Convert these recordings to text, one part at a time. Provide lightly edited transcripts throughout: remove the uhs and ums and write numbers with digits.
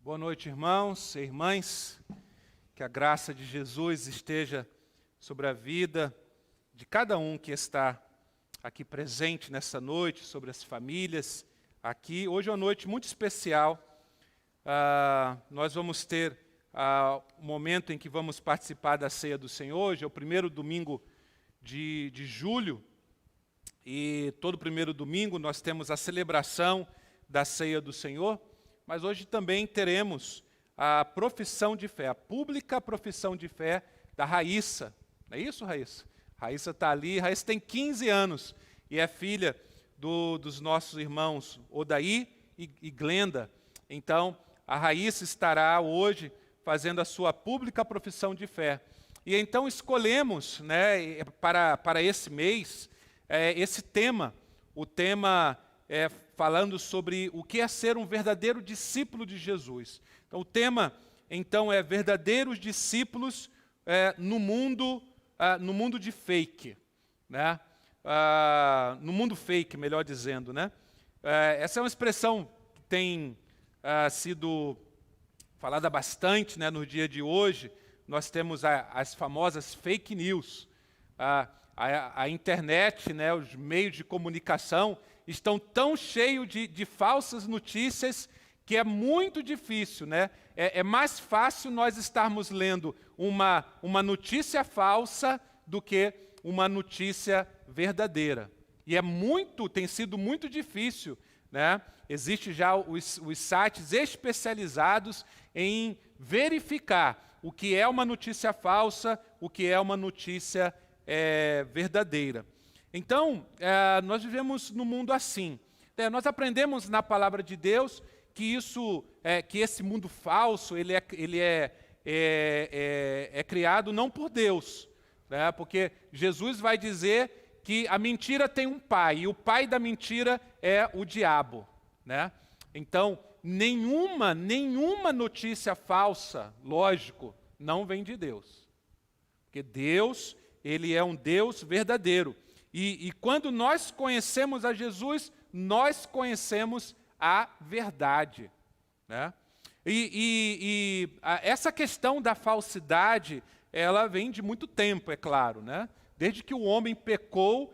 Boa noite, irmãos e irmãs. Que a graça de Jesus esteja sobre a vida de cada um que está aqui presente nessa noite, sobre as famílias aqui. Hoje é uma noite muito especial. Nós vamos ter o momento em que vamos participar da Ceia do Senhor. Hoje é o primeiro domingo de julho. E todo primeiro domingo nós temos a celebração da Ceia do Senhor. Mas hoje também teremos a profissão de fé, a pública profissão de fé da Raíssa. Não é isso, Raíssa? Raíssa está ali, Raíssa tem 15 anos e é filha dos nossos irmãos Odaí e Glenda. Então, a Raíssa estará hoje fazendo a sua pública profissão de fé. E então escolhemos, para esse mês, esse tema. O tema é falando sobre o que é ser um verdadeiro discípulo de Jesus. Então, o tema, então, é verdadeiros discípulos no mundo de fake, né? No mundo fake, melhor dizendo, né? Essa é uma expressão que tem sido falada bastante, né, no dia de hoje. Nós temos as famosas fake news. A internet, né, os meios de comunicação estão tão cheios de falsas notícias que é muito difícil, né? É mais fácil nós estarmos lendo uma notícia falsa do que uma notícia verdadeira. E tem sido muito difícil, né? Existem já os sites especializados em verificar o que é uma notícia falsa, o que é uma notícia verdadeira. Então, nós vivemos num mundo assim. Nós aprendemos na palavra de Deus que esse mundo falso ele é criado não por Deus, né? Porque Jesus vai dizer que a mentira tem um pai, e o pai da mentira é o diabo, né? Então, nenhuma notícia falsa, lógico, não vem de Deus. Porque Deus, ele é um Deus verdadeiro. E quando nós conhecemos a Jesus, nós conhecemos a verdade, né? Essa questão da falsidade, ela vem de muito tempo, é claro, né? Desde que o homem pecou,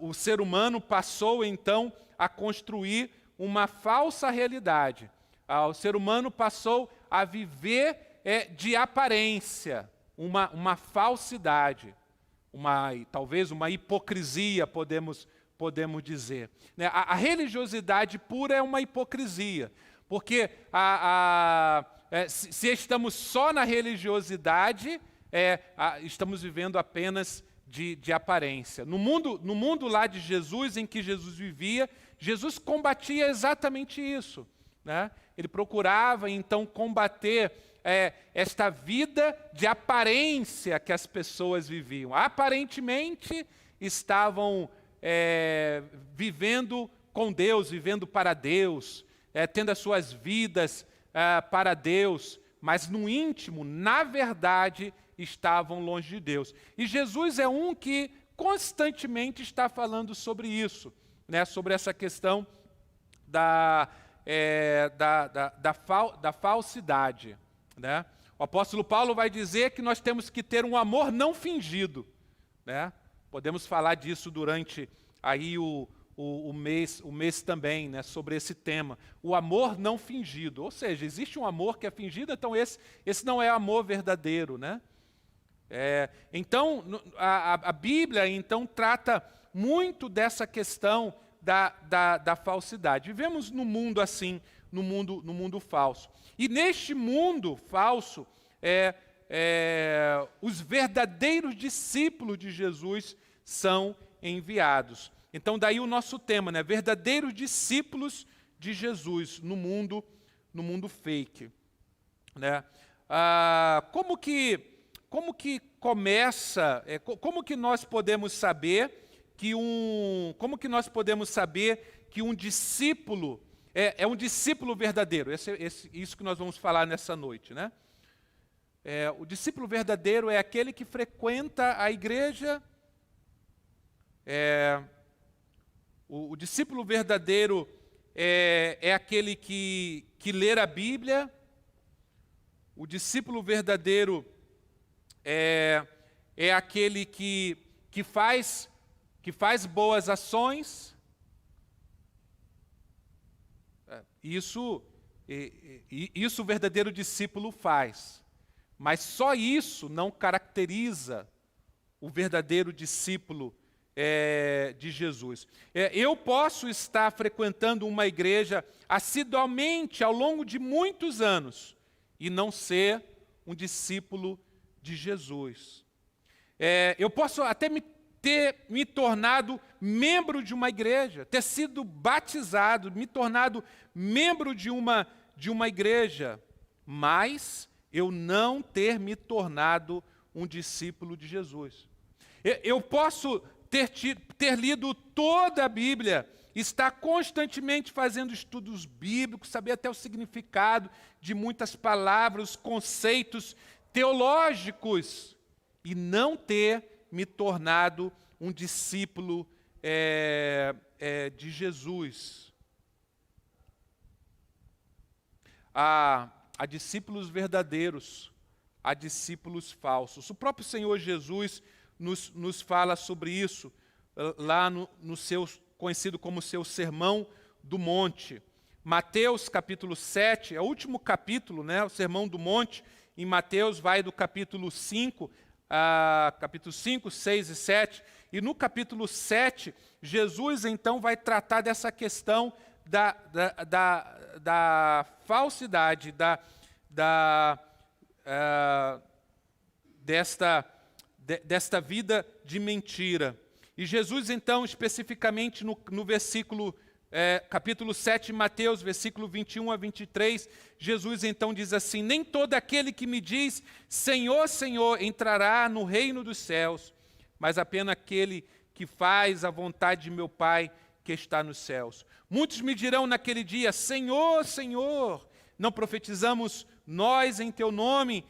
o ser humano passou então a construir uma falsa realidade. O ser humano passou a viver de aparência, uma falsidade. Talvez uma hipocrisia, podemos dizer. A religiosidade pura é uma hipocrisia, porque se estamos só na religiosidade, estamos vivendo apenas de aparência. No mundo lá de Jesus, em que Jesus vivia, Jesus combatia exatamente isso, né? Ele procurava, então, combater esta vida de aparência que as pessoas viviam. Aparentemente estavam vivendo com Deus, vivendo para Deus, tendo as suas vidas para Deus, mas no íntimo, na verdade, estavam longe de Deus. E Jesus é um que constantemente está falando sobre isso, né? Sobre essa questão da falsidade, né? O apóstolo Paulo vai dizer que nós temos que ter um amor não fingido, né? Podemos falar disso durante aí o mês também, né, sobre esse tema. O amor não fingido, ou seja, existe um amor que é fingido, então esse não é amor verdadeiro, né? Então, a Bíblia então trata muito dessa questão da falsidade. Vivemos num mundo assim, no mundo falso. E neste mundo falso, os verdadeiros discípulos de Jesus são enviados. Então, daí o nosso tema, né? Verdadeiros discípulos de Jesus no mundo fake, né? Como que começa? Como que nós podemos saber que um discípulo é um discípulo verdadeiro? Isso que nós vamos falar nessa noite, né? O discípulo verdadeiro é aquele que frequenta a igreja. O discípulo verdadeiro é aquele que lê a Bíblia. O discípulo verdadeiro é aquele que faz boas ações. Isso o verdadeiro discípulo faz. Mas só isso não caracteriza o verdadeiro discípulo de Jesus. Eu posso estar frequentando uma igreja assiduamente ao longo de muitos anos e não ser um discípulo de Jesus. Eu posso até ter me tornado membro de uma igreja, ter sido batizado, me tornado membro de uma igreja, mas eu não ter me tornado um discípulo de Jesus. Eu posso ter lido toda a Bíblia, estar constantemente fazendo estudos bíblicos, saber até o significado de muitas palavras, conceitos teológicos, e não ter me tornado um discípulo de Jesus. Há discípulos verdadeiros, há discípulos falsos. O próprio Senhor Jesus nos fala sobre isso, lá no seu conhecido como seu Sermão do Monte. Mateus capítulo 7, é o último capítulo, né? O Sermão do Monte, em Mateus vai do capítulo 5, capítulo 5, 6 e 7, e no capítulo 7, Jesus então vai tratar dessa questão da falsidade, desta vida de mentira. E Jesus, então, especificamente no versículo, capítulo 7 de Mateus, versículo 21 a 23, Jesus, então, diz assim: nem todo aquele que me diz, Senhor, Senhor, entrará no reino dos céus, mas apenas aquele que faz a vontade de meu Pai que está nos céus. Muitos me dirão naquele dia, Senhor, Senhor, não profetizamos nós em teu nome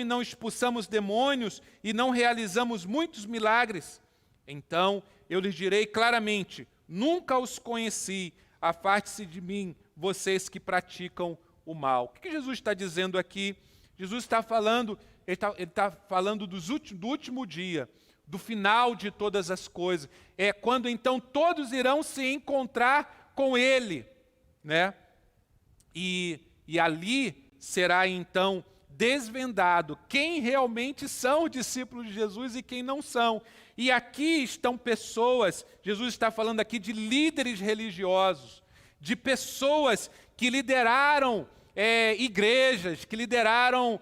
não expulsamos demônios e não realizamos muitos milagres? Então eu lhes direi claramente, nunca os conheci, afaste-se de mim, vocês que praticam o mal. O que Jesus está dizendo aqui? Jesus está falando, ele está falando do último dia, do final de todas as coisas. É quando então todos irão se encontrar com Ele, né? E ali será então desvendado quem realmente são discípulos de Jesus e quem não são. E aqui estão pessoas, Jesus está falando aqui de líderes religiosos, de pessoas que lideraram igrejas, que lideraram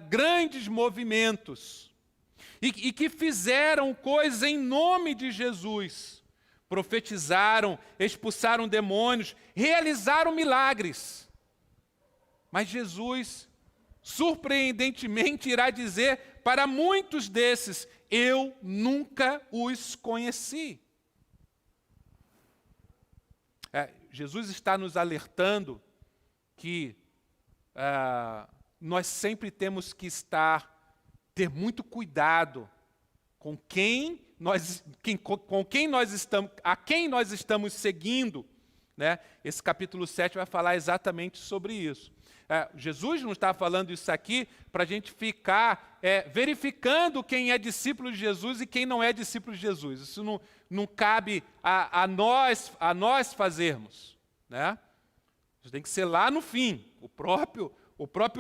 grandes movimentos e que fizeram coisas em nome de Jesus, profetizaram, expulsaram demônios, realizaram milagres. Mas Jesus, surpreendentemente, irá dizer para muitos desses, eu nunca os conheci. Jesus está nos alertando que nós sempre temos que ter muito cuidado com a quem nós estamos seguindo, né? Esse capítulo 7 vai falar exatamente sobre isso. Jesus não está falando isso aqui para a gente ficar verificando quem é discípulo de Jesus e quem não é discípulo de Jesus. Isso não cabe a nós fazermos, né? Isso tem que ser lá no fim. O próprio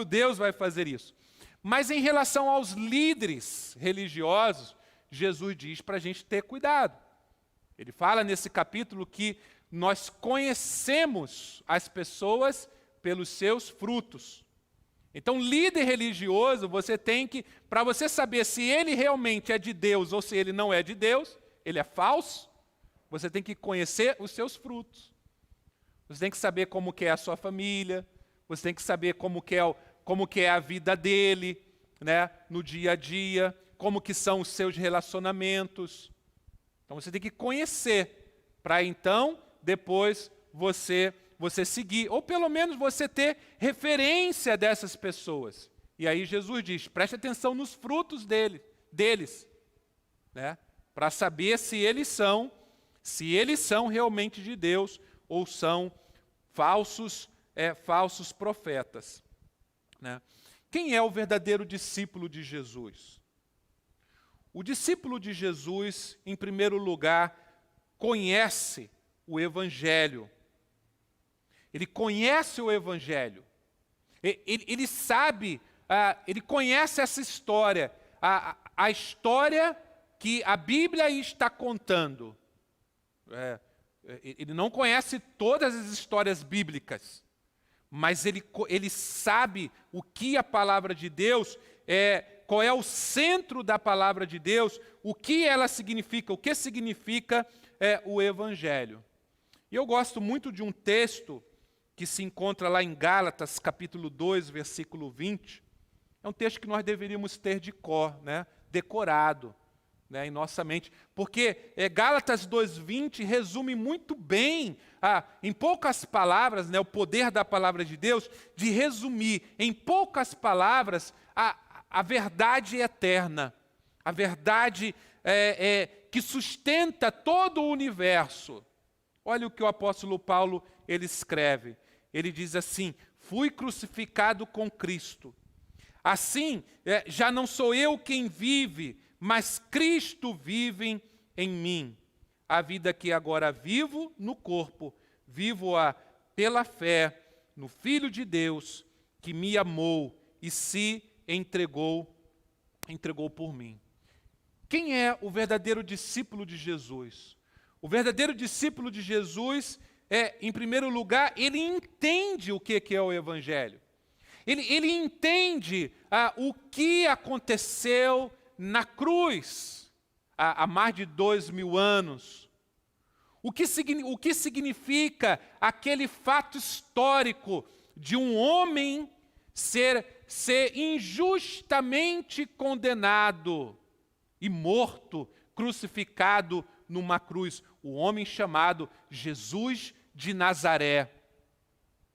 Deus vai fazer isso. Mas em relação aos líderes religiosos, Jesus diz para a gente ter cuidado. Ele fala nesse capítulo que nós conhecemos as pessoas pelos seus frutos. Então, líder religioso, você tem que, para você saber se ele realmente é de Deus ou se ele não é de Deus, ele é falso, você tem que conhecer os seus frutos. Você tem que saber como que é a sua família, você tem que saber como que é a vida dele, né, no dia a dia, como que são os seus relacionamentos. Então, você tem que conhecer, para então, depois, você seguir, ou pelo menos você ter referência dessas pessoas. E aí Jesus diz, preste atenção nos frutos deles, né? Para saber se eles são realmente de Deus, ou são falsos profetas, né? Quem é o verdadeiro discípulo de Jesus? O discípulo de Jesus, em primeiro lugar, conhece o Evangelho. Ele conhece o Evangelho. Ele sabe, ele conhece essa história, a história que a Bíblia está contando. Ele não conhece todas as histórias bíblicas, mas ele sabe o que a palavra de Deus qual é o centro da palavra de Deus, o que ela significa, o que significa o Evangelho. E eu gosto muito de um texto que se encontra lá em Gálatas, capítulo 2, versículo 20. É um texto que nós deveríamos ter de cor, né? Decorado, né, em nossa mente. Porque Gálatas 2,20 resume muito bem, em poucas palavras, né, o poder da palavra de Deus, de resumir em poucas palavras a verdade eterna, a verdade que sustenta todo o universo. Olha o que o apóstolo Paulo ele escreve. Ele diz assim: fui crucificado com Cristo. Assim, já não sou eu quem vive, mas Cristo vive em mim. A vida que agora vivo no corpo, vivo-a pela fé no Filho de Deus, que me amou e se entregou por mim. Quem é o verdadeiro discípulo de Jesus? O verdadeiro discípulo de Jesus em primeiro lugar, ele entende o que é o Evangelho. Ele entende o que aconteceu na cruz há mais de 2000 anos. O que significa aquele fato histórico de um homem ser injustamente condenado e morto, crucificado numa cruz. O homem chamado Jesus de Nazaré,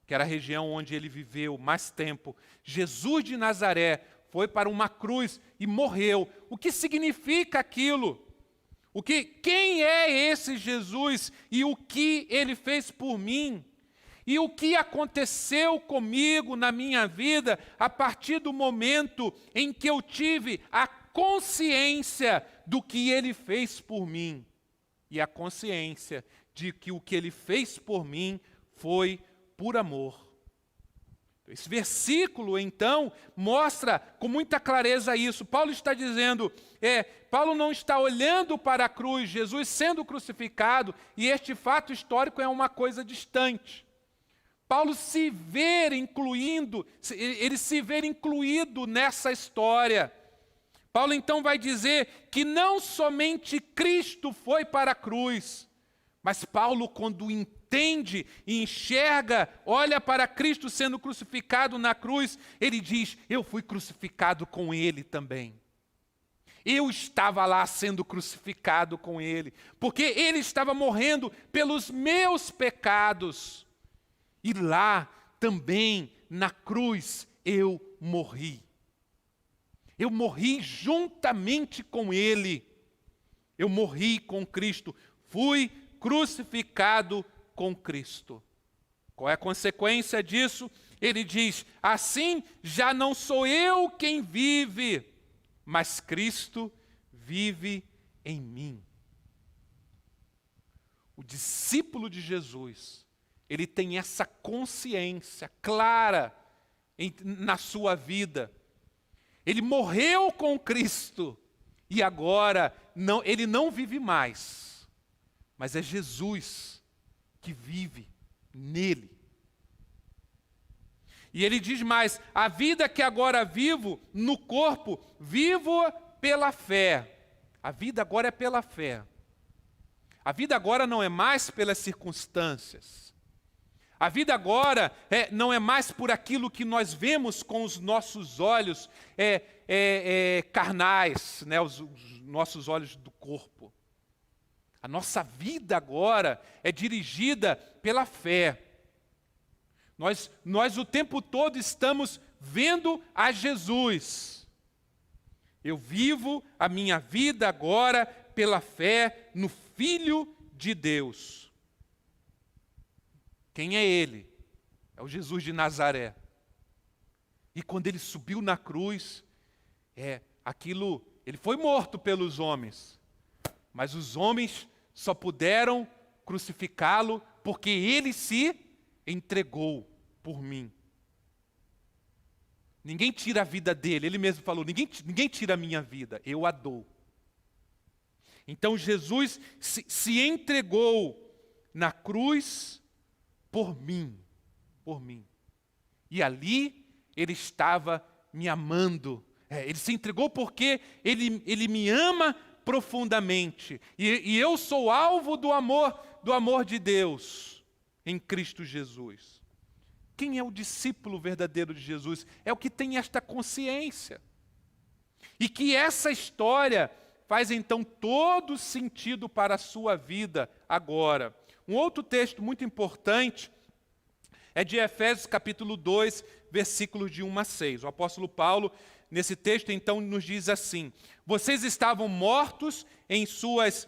que era a região onde ele viveu mais tempo. Jesus de Nazaré foi para uma cruz e morreu. O que significa aquilo? Quem é esse Jesus e o que ele fez por mim? E o que aconteceu comigo na minha vida a partir do momento em que eu tive a consciência do que ele fez por mim? E a consciência de que o que ele fez por mim foi por amor. Esse versículo, então, mostra com muita clareza isso. Paulo está dizendo, Paulo não está olhando para a cruz, Jesus sendo crucificado, e este fato histórico é uma coisa distante. Paulo se vê incluído nessa história. Paulo então vai dizer que não somente Cristo foi para a cruz, mas Paulo, quando entende e enxerga, olha para Cristo sendo crucificado na cruz, ele diz: eu fui crucificado com ele também. Eu estava lá sendo crucificado com ele, porque ele estava morrendo pelos meus pecados. E lá também, na cruz, eu morri. Eu morri juntamente com ele. Eu morri com Cristo. Fui crucificado com Cristo. Qual é a consequência disso? Ele diz: assim já não sou eu quem vive, mas Cristo vive em mim. O discípulo de Jesus, ele tem essa consciência clara na sua vida. Ele morreu com Cristo e agora ele não vive mais, mas é Jesus que vive nele. E ele diz mais: a vida que agora vivo no corpo, vivo pela fé. A vida agora é pela fé. A vida agora não é mais pelas circunstâncias. A vida agora não é mais por aquilo que nós vemos com os nossos olhos carnais, né, os nossos olhos do corpo. A nossa vida agora é dirigida pela fé. Nós o tempo todo estamos vendo a Jesus. Eu vivo a minha vida agora pela fé no Filho de Deus. Quem é ele? É o Jesus de Nazaré. E quando ele subiu na cruz, ele foi morto pelos homens, mas os homens só puderam crucificá-lo porque ele se entregou por mim. Ninguém tira a vida dele, ele mesmo falou, ninguém tira a minha vida, eu a dou. Então Jesus se entregou na cruz por mim. E ali ele estava me amando. Ele se entregou porque ele me ama profundamente. E eu sou alvo do amor de Deus em Cristo Jesus. Quem é o discípulo verdadeiro de Jesus? É o que tem esta consciência. E que essa história faz então todo sentido para a sua vida agora. Um outro texto muito importante é de Efésios capítulo 2, versículos de 1 a 6. O apóstolo Paulo, nesse texto, então, nos diz assim: vocês estavam mortos em suas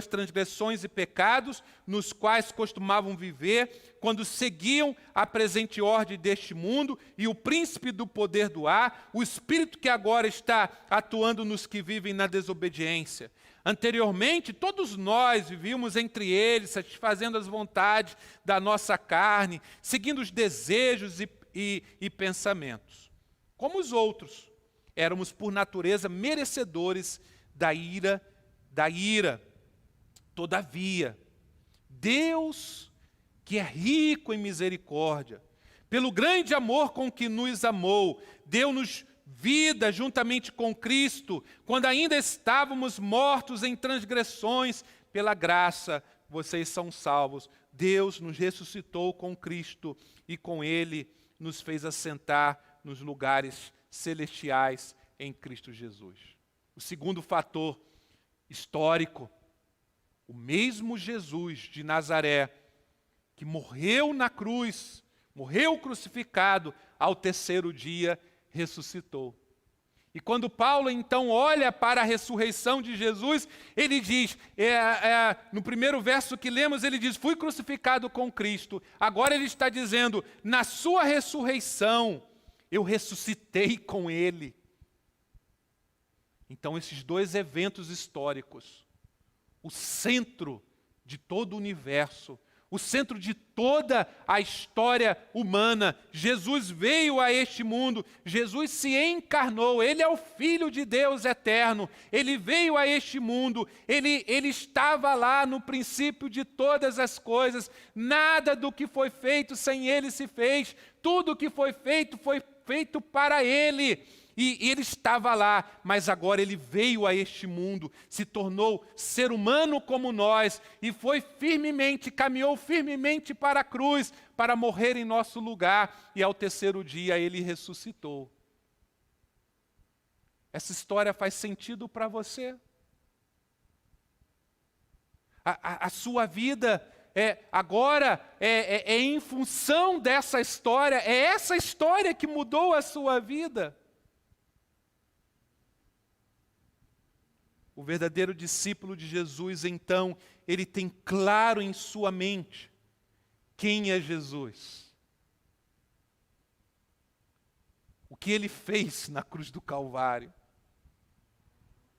transgressões e pecados, nos quais costumavam viver, quando seguiam a presente ordem deste mundo e o príncipe do poder do ar, o espírito que agora está atuando nos que vivem na desobediência. Anteriormente, todos nós vivíamos entre eles, satisfazendo as vontades da nossa carne, seguindo os desejos e pensamentos. Como os outros, éramos por natureza merecedores da ira. Todavia, Deus, que é rico em misericórdia, pelo grande amor com que nos amou, deu-nos vida juntamente com Cristo, quando ainda estávamos mortos em transgressões, pela graça vocês são salvos. Deus nos ressuscitou com Cristo e com Ele nos fez assentar nos lugares celestiais em Cristo Jesus. O segundo fator histórico, o mesmo Jesus de Nazaré, que morreu na cruz, morreu crucificado, ao terceiro dia ressuscitou. E quando Paulo então olha para a ressurreição de Jesus, ele diz, no primeiro verso que lemos, ele diz, fui crucificado com Cristo. Agora ele está dizendo, na sua ressurreição, eu ressuscitei com Ele. Então esses dois eventos históricos, o centro de todo o universo, o centro de toda a história humana, Jesus veio a este mundo, Jesus se encarnou, Ele é o Filho de Deus eterno, Ele veio a este mundo, Ele estava lá no princípio de todas as coisas, nada do que foi feito sem Ele se fez, tudo que foi feito para Ele. E Ele estava lá, mas agora Ele veio a este mundo, se tornou ser humano como nós e caminhou firmemente para a cruz, para morrer em nosso lugar, e ao terceiro dia Ele ressuscitou. Essa história faz sentido para você? A sua vida agora é em função dessa história, é essa história que mudou a sua vida. O verdadeiro discípulo de Jesus, então, ele tem claro em sua mente quem é Jesus. O que ele fez na cruz do Calvário.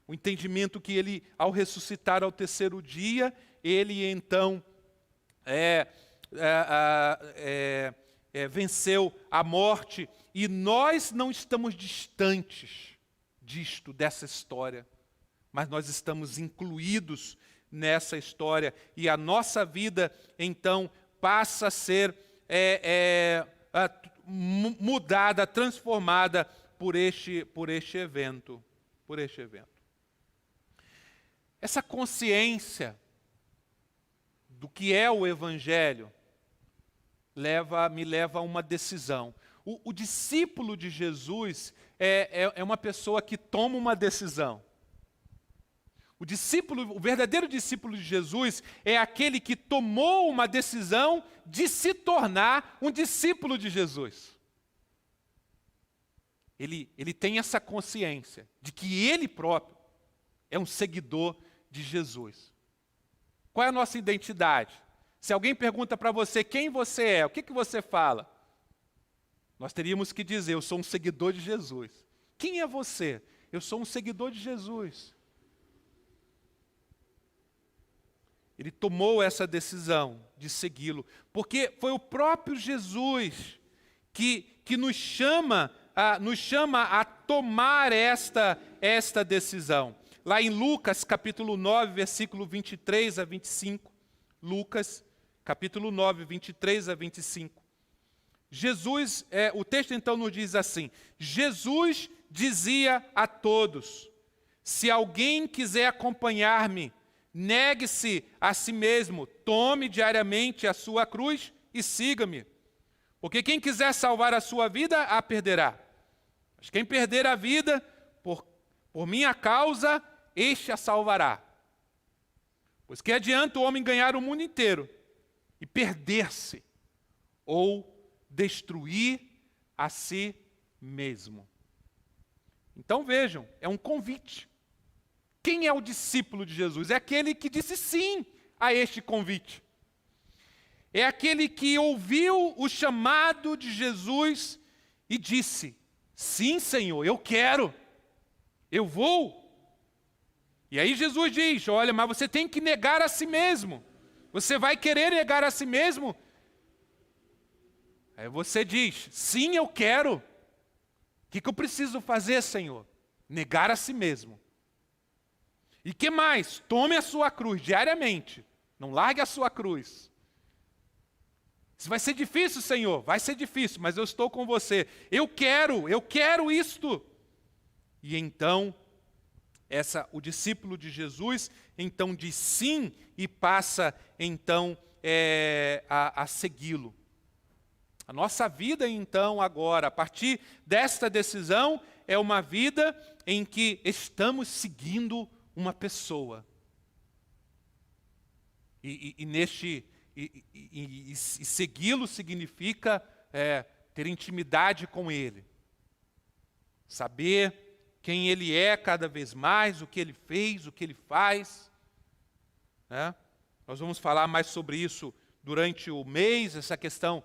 O entendimento que ele, ao ressuscitar ao terceiro dia, ele então venceu a morte. E nós não estamos distantes dessa história. Mas nós estamos incluídos nessa história e a nossa vida, então, passa a ser mudada, transformada por este evento. Essa consciência do que é o Evangelho me leva a uma decisão. O discípulo de Jesus é uma pessoa que toma uma decisão. O verdadeiro discípulo de Jesus é aquele que tomou uma decisão de se tornar um discípulo de Jesus. Ele tem essa consciência de que ele próprio é um seguidor de Jesus. Qual é a nossa identidade? Se alguém pergunta para você quem você é, o que você fala? Nós teríamos que dizer, eu sou um seguidor de Jesus. Quem é você? Eu sou um seguidor de Jesus. Ele tomou essa decisão de segui-lo, porque foi o próprio Jesus que nos chama a tomar esta decisão. Lá em Lucas, capítulo 9, versículo 23 a 25. Lucas, capítulo 9, 23 a 25. Jesus, o texto então nos diz assim: Jesus dizia a todos: se alguém quiser acompanhar-me, negue-se a si mesmo, tome diariamente a sua cruz e siga-me. Porque quem quiser salvar a sua vida, a perderá. Mas quem perder a vida, por minha causa, este a salvará. Pois que adianta o homem ganhar o mundo inteiro e perder-se, ou destruir a si mesmo. Então vejam, é um convite. Quem é o discípulo de Jesus? É aquele que disse sim a este convite. É aquele que ouviu o chamado de Jesus e disse: sim, Senhor, eu quero, eu vou. E aí Jesus diz: olha, mas você tem que negar a si mesmo. Você vai querer negar a si mesmo? Aí você diz: sim, eu quero. O que eu preciso fazer, Senhor? Negar a si mesmo. E que mais? Tome a sua cruz diariamente. Não largue a sua cruz. Isso vai ser difícil, Senhor. Vai ser difícil, mas eu estou com você. Eu quero isto. E então, o discípulo de Jesus, então diz sim e passa então a segui-lo. A nossa vida, então, agora, a partir desta decisão, é uma vida em que estamos seguindo uma pessoa. E segui-lo significa ter intimidade com ele. Saber quem ele é cada vez mais, o que ele fez, o que ele faz. Né? Nós vamos falar mais sobre isso durante o mês, essa questão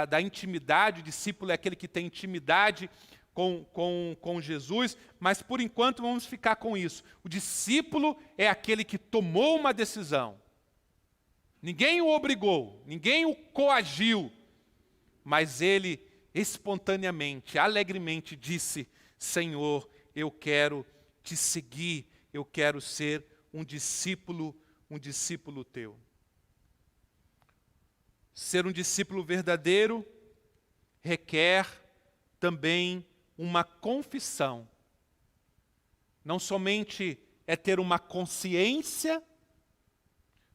da intimidade. O discípulo é aquele que tem intimidade com Jesus, mas por enquanto vamos ficar com isso. O discípulo é aquele que tomou uma decisão. Ninguém o obrigou, ninguém o coagiu, mas ele espontaneamente, alegremente disse: Senhor, eu quero te seguir, eu quero ser um discípulo teu. Ser um discípulo verdadeiro requer também uma confissão. Não somente é ter uma consciência,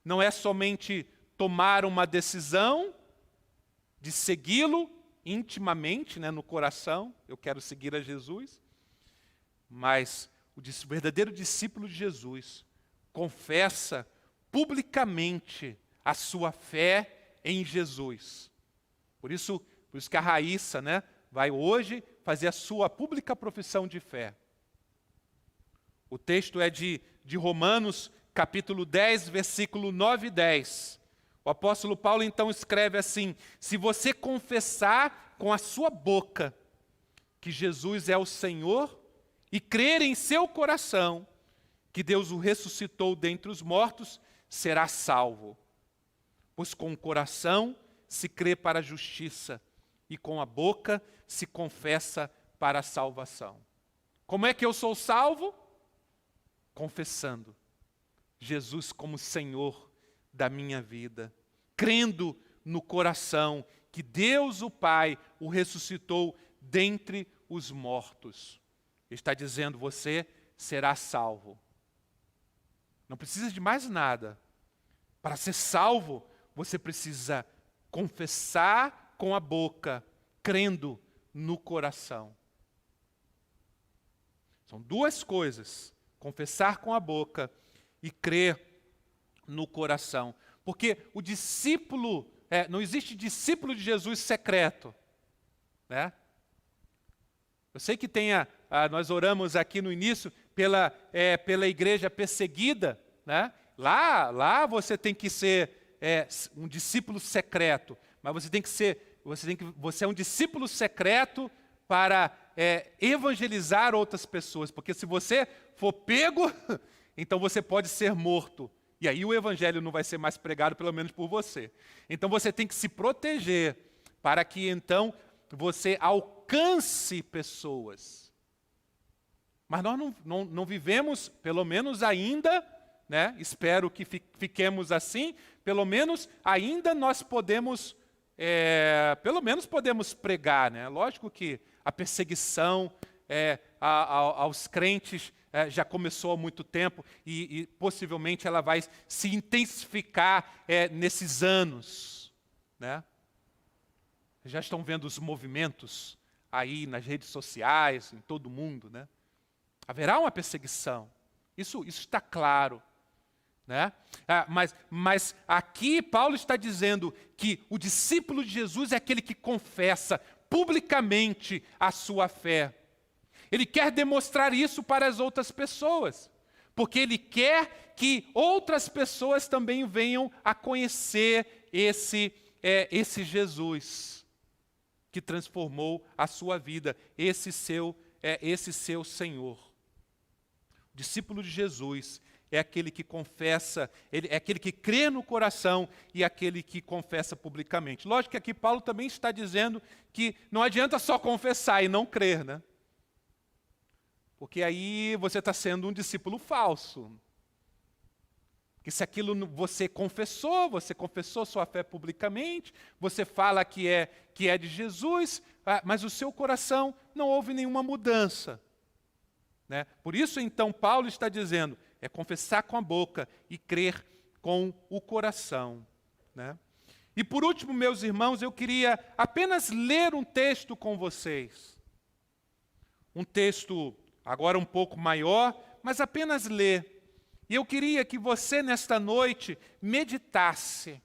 não é somente tomar uma decisão de segui-lo intimamente, no coração, eu quero seguir a Jesus, mas o verdadeiro discípulo de Jesus confessa publicamente a sua fé em Jesus. Por isso que a Raíssa, vai hoje fazer a sua pública profissão de fé. O texto é de Romanos, capítulo 10, versículo 9 e 10. O apóstolo Paulo então escreve assim: se você confessar com a sua boca que Jesus é o Senhor e crer em seu coração que Deus o ressuscitou dentre os mortos, será salvo. Pois com o coração se crê para a justiça e com a boca se confessa para a salvação. Como é que eu sou salvo? Confessando Jesus como Senhor da minha vida, crendo no coração que Deus o Pai o ressuscitou dentre os mortos. Ele está dizendo: você será salvo. Não precisa de mais nada. Para ser salvo, você precisa confessar com a boca, crendo no coração. São duas coisas: confessar com a boca e crer no coração. Porque o discípulo, não existe discípulo de Jesus secreto. Eu sei que nós oramos aqui no início pela igreja perseguida. Lá você tem que ser um discípulo secreto, mas você é um discípulo secreto para evangelizar outras pessoas, porque se você for pego, então você pode ser morto. E aí o evangelho não vai ser mais pregado, pelo menos por você. Então você tem que se proteger para que então você alcance pessoas. Mas nós não vivemos, pelo menos ainda, né? Espero que fiquemos assim, pelo menos ainda nós podemos, pelo menos podemos pregar, né? Lógico que a perseguição aos crentes já começou há muito tempo e possivelmente ela vai se intensificar nesses anos, né? Já estão vendo os movimentos aí nas redes sociais, em todo o mundo, né? Haverá uma perseguição, isso está claro, né? Mas aqui Paulo está dizendo que o discípulo de Jesus é aquele que confessa publicamente a sua fé. Ele quer demonstrar isso para as outras pessoas, porque ele quer que outras pessoas também venham a conhecer esse Jesus que transformou a sua vida, esse seu Senhor. O discípulo de Jesus é aquele que confessa, é aquele que crê no coração e aquele que confessa publicamente. Lógico que aqui Paulo também está dizendo que não adianta só confessar e não crer, né? Porque aí você está sendo um discípulo falso. Porque se aquilo você confessou sua fé publicamente, você fala que é de Jesus, mas o seu coração não houve nenhuma mudança, né? Por isso, então, Paulo está dizendo, é confessar com a boca e crer com o coração, né? E por último, meus irmãos, eu queria apenas ler um texto com vocês. Um texto agora um pouco maior, mas apenas ler. E eu queria que você, nesta noite, meditasse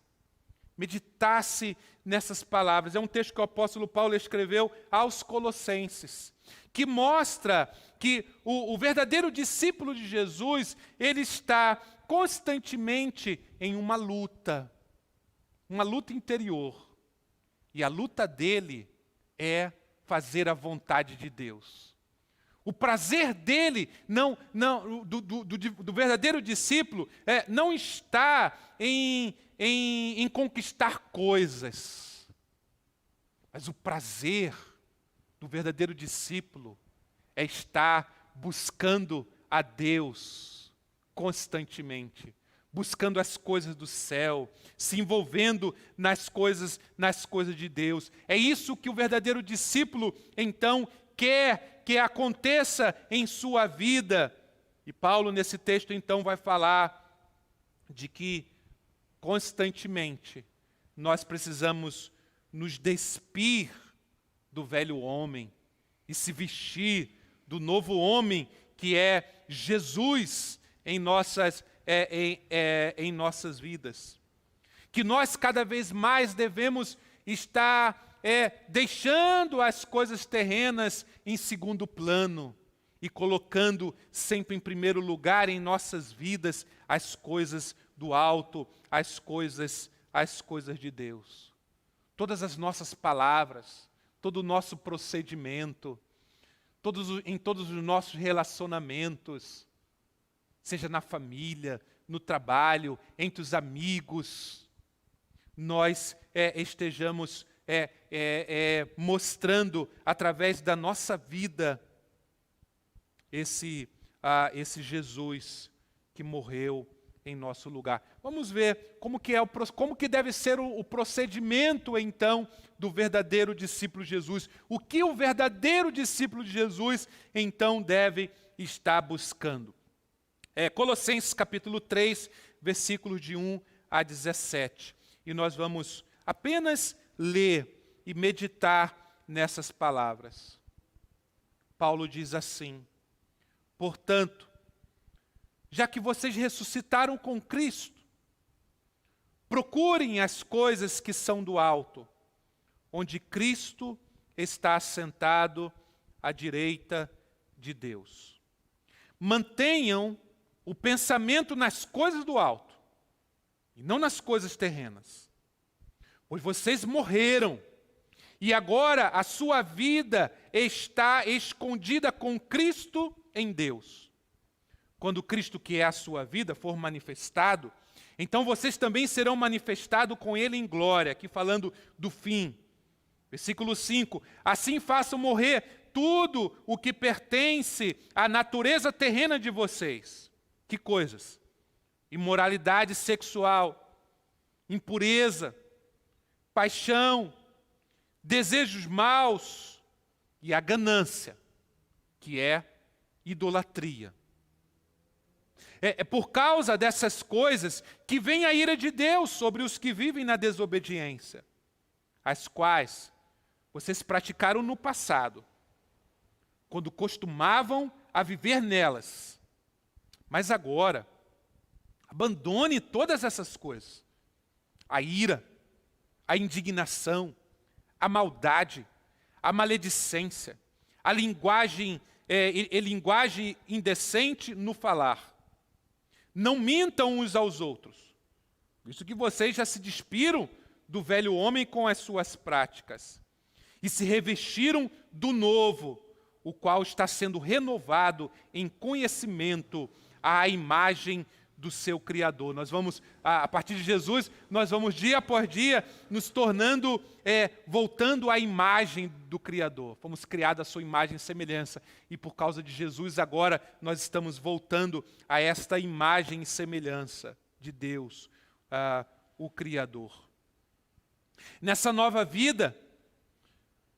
nessas palavras. É um texto que o apóstolo Paulo escreveu aos Colossenses, que mostra que o verdadeiro discípulo de Jesus, ele está constantemente em uma luta interior. E a luta dele é fazer a vontade de Deus. O prazer dele, do verdadeiro discípulo, não está em conquistar coisas. Mas o prazer do verdadeiro discípulo é estar buscando a Deus constantemente, buscando as coisas do céu, se envolvendo nas coisas de Deus. É isso que o verdadeiro discípulo, então, quer que aconteça em sua vida. E Paulo, nesse texto, então, vai falar de que, constantemente, nós precisamos nos despir do velho homem e se vestir do novo homem, que é Jesus em nossas vidas. Que nós cada vez mais devemos estar deixando as coisas terrenas em segundo plano e colocando sempre em primeiro lugar em nossas vidas as coisas do alto, as coisas de Deus. Todas as nossas palavras, todo o nosso procedimento, em todos os nossos relacionamentos, seja na família, no trabalho, entre os amigos, nós estejamos mostrando através da nossa vida esse Jesus que morreu em nosso lugar. Vamos ver como que deve ser o procedimento, então, do verdadeiro discípulo de Jesus. O que o verdadeiro discípulo de Jesus, então, deve estar buscando. Colossenses capítulo 3, versículos de 1 a 17. E nós vamos apenas ler e meditar nessas palavras. Paulo diz assim: portanto, já que vocês ressuscitaram com Cristo, procurem as coisas que são do alto, onde Cristo está assentado à direita de Deus. Mantenham o pensamento nas coisas do alto, e não nas coisas terrenas. Pois vocês morreram, e agora a sua vida está escondida com Cristo em Deus. Quando Cristo, que é a sua vida, for manifestado, então vocês também serão manifestados com Ele em glória. Aqui falando do fim. Versículo 5. Assim façam morrer tudo o que pertence à natureza terrena de vocês. Que coisas? Imoralidade sexual, impureza, paixão, desejos maus e a ganância, que é idolatria. É por causa dessas coisas que vem a ira de Deus sobre os que vivem na desobediência, as quais vocês praticaram no passado, quando costumavam a viver nelas. Mas agora, abandone todas essas coisas: a ira, a indignação, a maldade, a maledicência, a linguagem indecente no falar. Não mintam uns aos outros, visto que vocês já se despiram do velho homem com as suas práticas e se revestiram do novo, o qual está sendo renovado em conhecimento à imagem do seu Criador. Nós vamos, a partir de Jesus, nós vamos dia após dia nos tornando, voltando à imagem do Criador. Fomos criados à sua imagem e semelhança. E por causa de Jesus, agora nós estamos voltando a esta imagem e semelhança de Deus, o Criador. Nessa nova vida,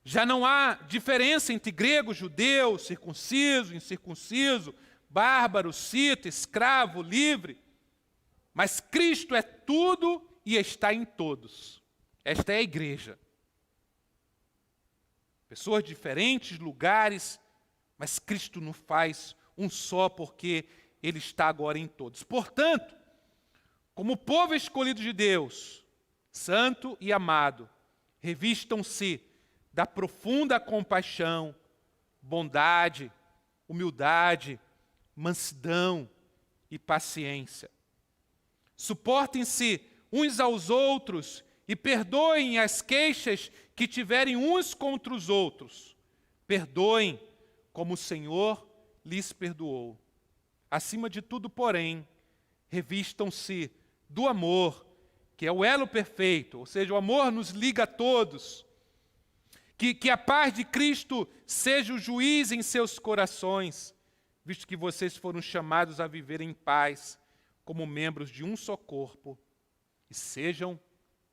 já não há diferença entre grego, judeu, circunciso, incircunciso, bárbaro, cita, escravo, livre. Mas Cristo é tudo e está em todos. Esta é a igreja. Pessoas de diferentes lugares, mas Cristo nos faz um só, porque Ele está agora em todos. Portanto, como povo escolhido de Deus, santo e amado, revistam-se da profunda compaixão, bondade, humildade, mansidão e paciência. Suportem-se uns aos outros e perdoem as queixas que tiverem uns contra os outros. Perdoem como o Senhor lhes perdoou. Acima de tudo, porém, revistam-se do amor, que é o elo perfeito, ou seja, o amor nos liga a todos. Que a paz de Cristo seja o juiz em seus corações, visto que vocês foram chamados a viver em paz, como membros de um só corpo, e sejam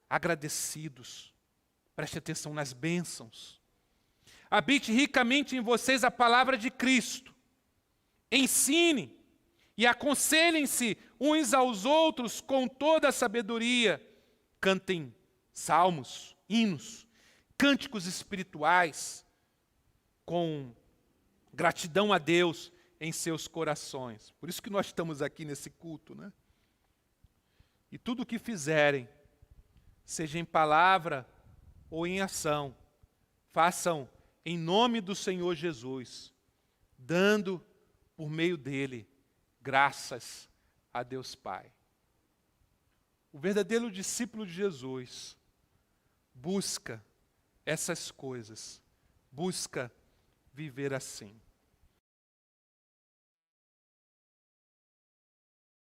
agradecidos. Preste atenção nas bênçãos. Habite ricamente em vocês a palavra de Cristo. Ensine e aconselhem-se uns aos outros com toda a sabedoria. Cantem salmos, hinos, cânticos espirituais, com gratidão a Deus em seus corações. Por isso que nós estamos aqui nesse culto, né? E tudo o que fizerem, seja em palavra ou em ação, façam em nome do Senhor Jesus, dando por meio dele graças a Deus Pai. O verdadeiro discípulo de Jesus busca essas coisas, busca viver assim.